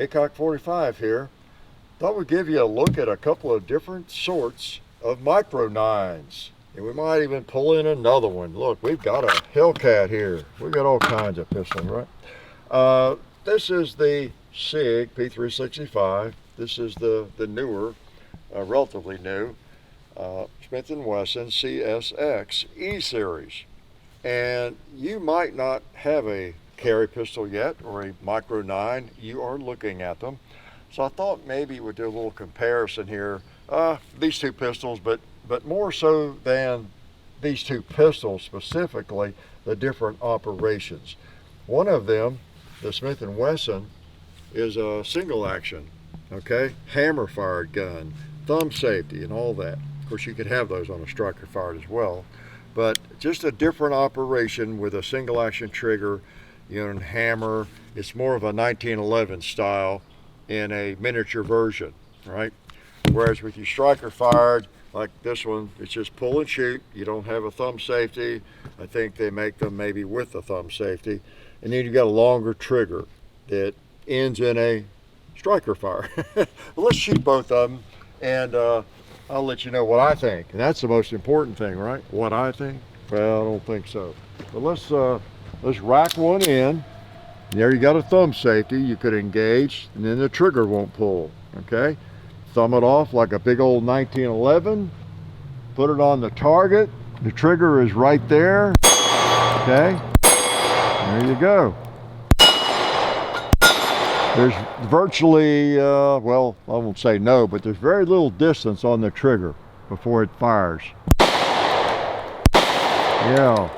Hickok 45 here. Thought we'd give you a look at a couple of different sorts of micro 9s. And we might even pull in another one. Look, we've got a Hellcat here. We've got all kinds of pistols, right? This is the SIG P365. This is the newer, relatively new, Smith & Wesson CSX E Series. And you might not have a carry pistol yet or a micro 9. You are looking at them. So I thought maybe we'd do a little comparison here. These two pistols, but more so than these two pistols specifically, the different operations. One of them, the Smith & Wesson, is a single action, okay? Hammer fired gun, thumb safety and all that. Of course, you could have those on a striker fired as well, but just a different operation with a single action trigger, and hammer. It's more of a 1911 style in a miniature version, right? Whereas with your striker fired, like this one, it's just pull and shoot. You don't have a thumb safety. I think they make them maybe with a thumb safety. And then you got a longer trigger that ends in a striker fire. Well, let's shoot both of them, and I'll let you know what I think. And that's the most important thing, right? What I think? Well, I don't think so. But let's rack one in. There you got a thumb safety. You could engage, and then the trigger won't pull, okay? Thumb it off like a big old 1911. Put it on the target. The trigger is right there, okay? There you go. There's virtually, well, I won't say no, but there's very little distance on the trigger before it fires. Yeah.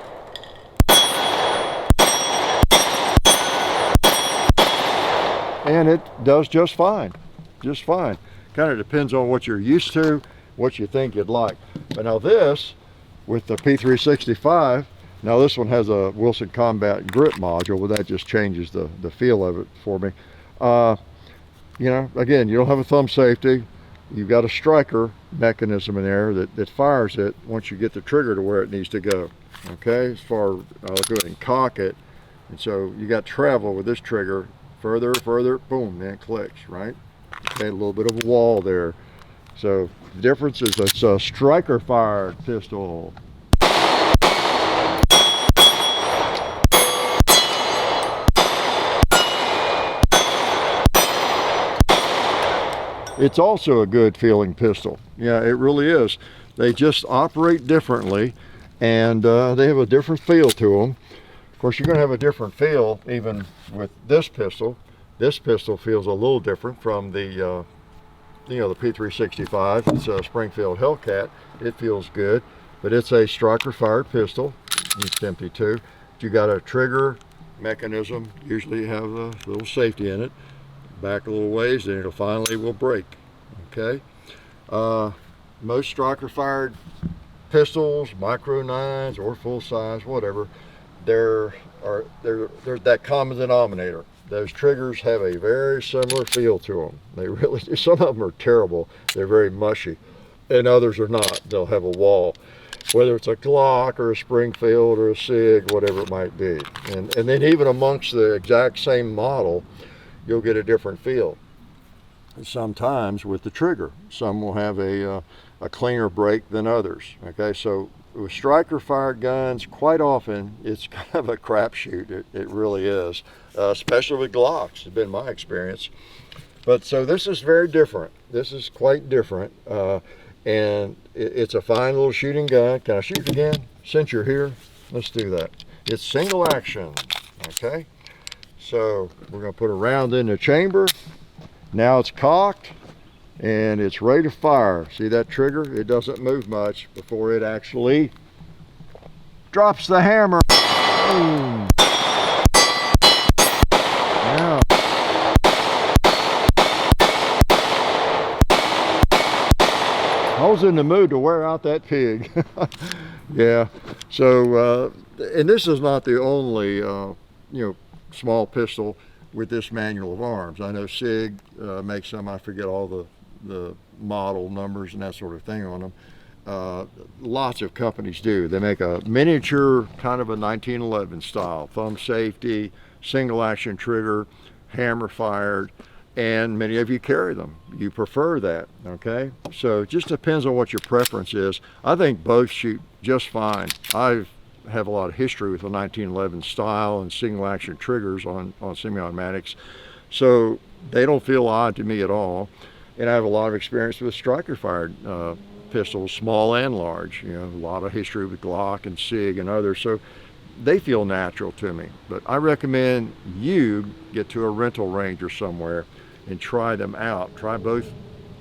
And it does just fine, just fine. Kind of depends on what you're used to, what you think you'd like. But now this, with the P365, now this one has a Wilson Combat grip module, but that just changes the feel of it for me. Again, you don't have a thumb safety. You've got a striker mechanism in there that fires it once you get the trigger to where it needs to go. Okay, as far, I'll go ahead and cock it. And so you got travel with this trigger, further, boom, then it clicks, right? Okay, a little bit of a wall there. So the difference is it's a striker fired pistol. It's also a good feeling pistol. Yeah, it really is. They just operate differently, and they have a different feel to them. Of course, you're going to have a different feel even with this pistol. This pistol feels a little different from the the P365. It's a Springfield Hellcat. It feels good, but it's a striker fired pistol. It's empty too. You got a trigger mechanism. Usually you have a little safety in it. Back a little ways, then it'll finally will break. Okay. Most striker fired pistols, micro 9s or full size, whatever, there's that common denominator. Those triggers have a very similar feel to them. They really do. Some of them are terrible. They're very mushy, and others are not. They'll have a wall, whether it's a Glock or a Springfield or a SIG, whatever it might be. And then even amongst the exact same model, you'll get a different feel. Sometimes with the trigger, some will have a cleaner break than others. Okay, so with striker fired guns, quite often it's kind of a crapshoot. It really is, especially with Glocks. It's been my experience. But so this is very different. This is quite different, and it's a fine little shooting gun. Can I shoot again? Since you're here, let's do that. It's single action. Okay, so we're going to put a round in the chamber. Now it's cocked and it's ready to fire. See that trigger? It doesn't move much before it actually drops the hammer. Boom. Now, I was in the mood to wear out that pig. Yeah, so and this is not the only small pistol with this manual of arms. I know SIG makes some, I forget all the model numbers and that sort of thing on them. Lots of companies do. They make a miniature kind of a 1911 style, thumb safety, single action trigger, hammer fired. and many of you carry them. You prefer that, okay? So it just depends on what your preference is. I think both shoot just fine. I have a lot of history with the 1911 style and single action triggers on semi-automatics, so they don't feel odd to me at all. And I have a lot of experience with striker fired pistols, small and large. You know, a lot of history with Glock and SIG and others, so they feel natural to me. But I recommend you get to a rental range or somewhere and try them out. Try both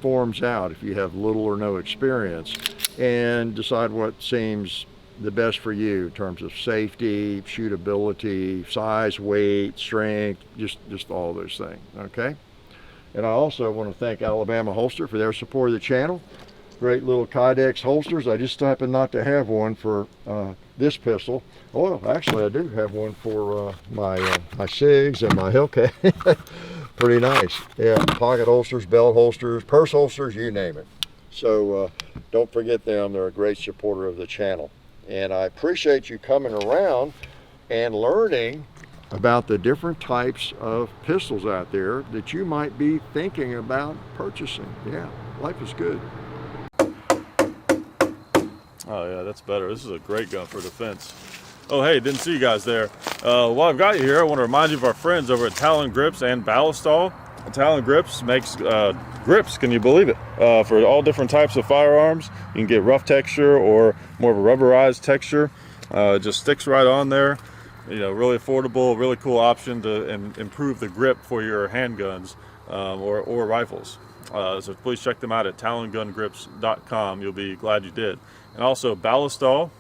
forms out if you have little or no experience, and decide what seems the best for you in terms of safety, shootability, size, weight, strength, just all those things, okay? And I also want to thank Alabama Holster for their support of the channel. Great little Kydex holsters. I just happen not to have one for this pistol. Well, actually I do have one for my SIGs and my Hellcat. Pretty nice. Yeah, pocket holsters, belt holsters, purse holsters, you name it. So don't forget them. They're a great supporter of the channel. And I appreciate you coming around and learning about the different types of pistols out there that you might be thinking about purchasing. Yeah, life is good. Oh yeah, that's better. This is a great gun for defense. Oh hey, didn't see you guys there. While I've got you here, I want to remind you of our friends over at Talon Grips and Ballistol. Talon Grips makes grips, can you believe it, for all different types of firearms. You can get rough texture or more of a rubberized texture. It just sticks right on there. You know, really affordable, really cool option to improve the grip for your handguns or rifles. So please check them out at talongungrips.com. You'll be glad you did. And also Ballistol.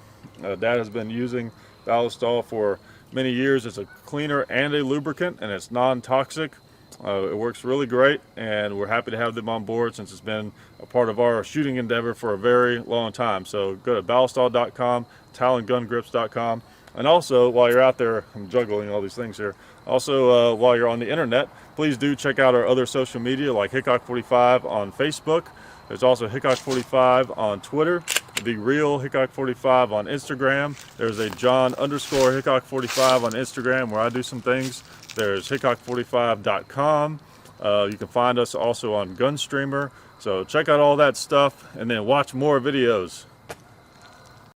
Dad has been using Ballistol for many years. It's a cleaner and a lubricant, and it's non-toxic. It works really great, and we're happy to have them on board since it's been a part of our shooting endeavor for a very long time. So go to ballistol.com, talongungrips.com. And also, while you're out there, I'm juggling all these things here. Also, while you're on the internet, please do check out our other social media like Hickok45 on Facebook. There's also Hickok45 on Twitter, The Real Hickok45 on Instagram. There's a John_Hickok45 on Instagram where I do some things. There's Hickok45.com. You can find us also on Gunstreamer. So check out all that stuff and then watch more videos.